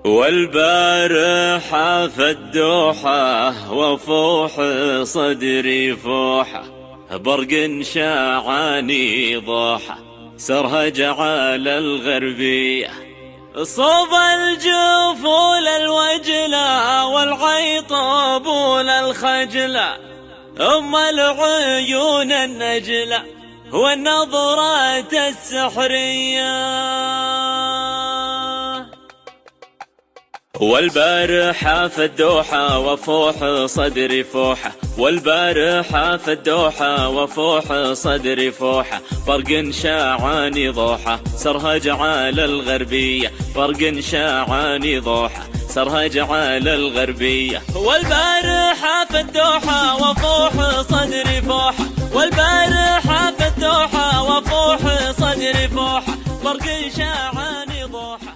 والبارحة في الدوحة وفوح صدري فوحة، برق شاعاني ضوحة سرهج على الغربية، صوب الجفول الوجلة والعيطبول الخجلة، أم العيون النجلة والنظرات السحرية. والبارحة في الدوحة وفوح صدري فوحة، والبارحة في الدوحة وفوح صدري فوحة، برق شاعاني ضوحة سرهج على الغربية، برق شاعاني ضوحة سرهج على الغربية. والبارحة في الدوحة وفوح صدري فوحة، والبارحة في الدوحة وفوح صدري فوحة، برق شاعاني ضوحة